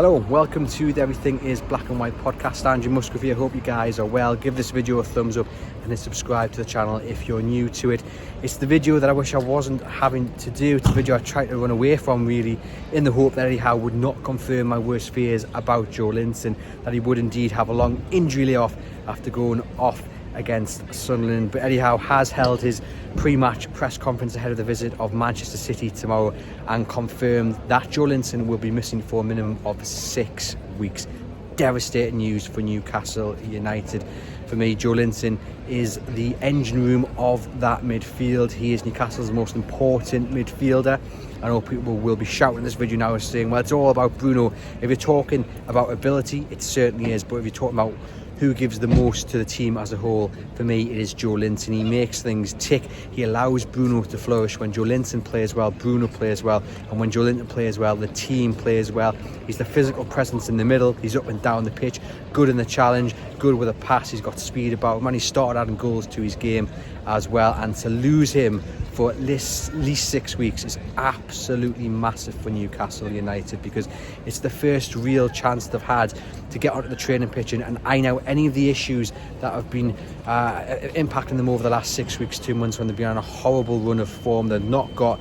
Hello, welcome to the Everything is Black and White podcast. Andrew Musgrove here. Hope you guys are well. Give this video a thumbs up and then subscribe to the channel if you're new to it. It's the video that I wish I wasn't having to do. It's the video I tried to run away from, really, in the hope that Eddie Howe would not confirm my worst fears about Joelinton, that he would indeed have a long injury layoff after going off against Sunderland. But Eddie Howe has held his pre-match press conference ahead of the visit of Manchester City tomorrow and confirmed that Joelinton will be missing for a minimum of 6 weeks. Devastating news for Newcastle United. For me, Joelinton is the engine room of that midfield. He is Newcastle's most important midfielder. I know people will be shouting this video now and saying, well, it's all about Bruno. If you're talking about ability, it certainly is. But if you're talking about who gives the most to the team as a whole, for me it is Joelinton. He makes things tick. He allows Bruno to flourish. When Joelinton plays well, Bruno plays well, and when Joelinton plays well, the team plays well. He's the physical presence in the middle. He's up and down the pitch, good in the challenge, good with a pass. He's got speed about him, and he started adding goals to his game as well. And to lose him for at least 6 weeks is absolutely massive for Newcastle United, because it's the first real chance they've had to get onto the training pitch and iron out any of the issues that have been impacting them over the last 6 weeks, 2 months, when they've been on a horrible run of form. They've not got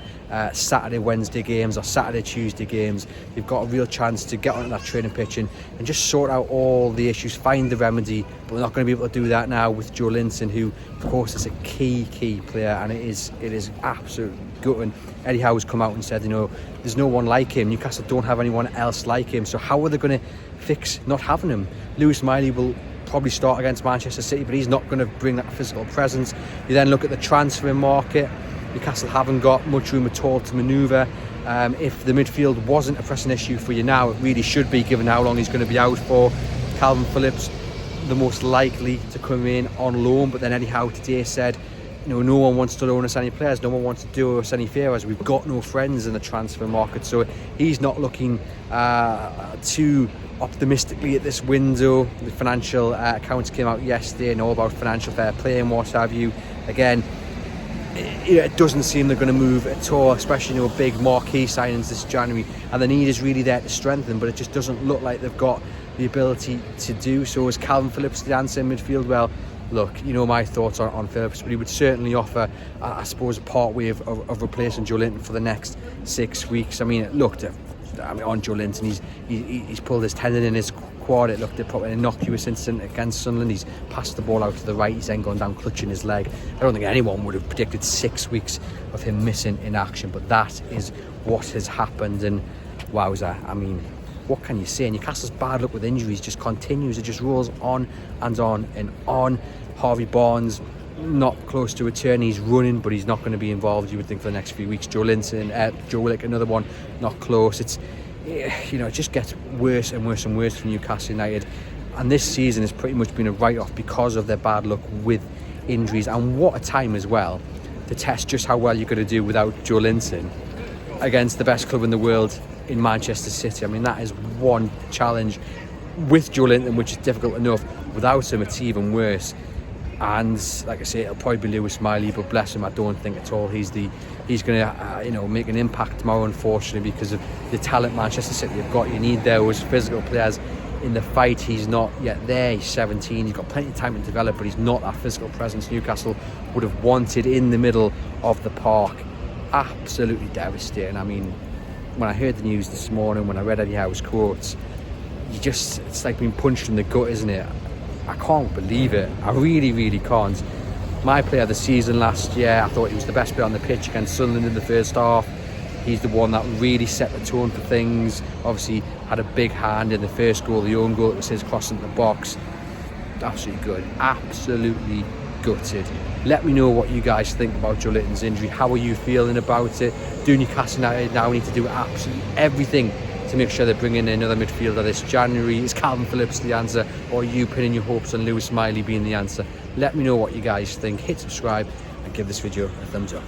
Saturday, Wednesday games or Saturday, Tuesday games. They've got a real chance to get onto that training pitch and just sort out all the issues, find the remedy. But we're not going to be able to do that now with Joelinton, who of course is a key player, and it is absolutely gutting. Eddie Howe has come out and said, you know, there's no one like him. Newcastle don't have anyone else like him. So how are they going to fix not having him? Lewis Miley will probably start against Manchester City, but he's not going to bring that physical presence. You then look at the transfer market. Newcastle haven't got much room at all to manoeuvre. If the midfield wasn't a pressing issue for you now, it really should be, given how long he's going to be out for. Calvin Phillips, the most likely to come in on loan, but then Eddie Howe today said, you know, no one wants to loan us any players, no one wants to do us any favours. We've got no friends in the transfer market, so he's not looking too optimistically at this window. The financial accounts came out yesterday, and all about financial fair play and what have you. Again, it doesn't seem they're going to move at all, especially, you know, big marquee signings this January, and the need is really there to strengthen, but it just doesn't look like they've got the ability to do so. Is Calvin Phillips the answer in midfield? Well, look, you know my thoughts on Phillips, but he would certainly offer, I suppose, a part way of replacing Joelinton for the next 6 weeks. I mean, it looked on Joelinton, he's pulled his tendon in his quad. It looked at probably an innocuous incident against Sunderland. He's passed the ball out to the right. He's then gone down clutching his leg. I don't think anyone would have predicted 6 weeks of him missing in action, but that is what has happened. And wowza, I mean, what can you say? Newcastle's bad luck with injuries just continues. It just rolls on and on and on. Harvey Barnes, not close to return. He's running, but he's not going to be involved, you would think, for the next few weeks. Joelinton, Joe Willock, another one, not close. It's, you know, it just gets worse and worse and worse for Newcastle United. And this season has pretty much been a write-off because of their bad luck with injuries. And what a time as well to test just how well you're going to do without Joelinton against the best club in the world in Manchester City. I mean, that is one challenge with Joelinton, which is difficult enough. Without him, it's even worse. And like I say, it'll probably be Lewis Miley, but bless him, I don't think at all he's going to you know, make an impact tomorrow, unfortunately, because of the talent Manchester City have got. You need those physical players in the fight. He's not yet there. He's 17. He's got plenty of time to develop, but he's not that physical presence Newcastle would have wanted in the middle of the park. Absolutely devastating. I mean, when I heard the news this morning, when I read Eddie Howe's quotes, it's like being punched in the gut, isn't it? I can't believe it. I really can't. My player of the season last year, I thought he was the best player on the pitch against Sunderland in the first half. He's the one that really set the tone for things. Obviously had a big hand in the first goal, the own goal. It was his cross into the box. Absolutely good. Absolutely gutted. Let me know what you guys think about Joelinton's injury. How are you feeling about it? Do Newcastle United now need to do absolutely everything to make sure they bring in another midfielder this January? Is Calvin Phillips the answer, or are you pinning your hopes on Lewis Miley being the answer? Let me know what you guys think. Hit subscribe and give this video a thumbs up.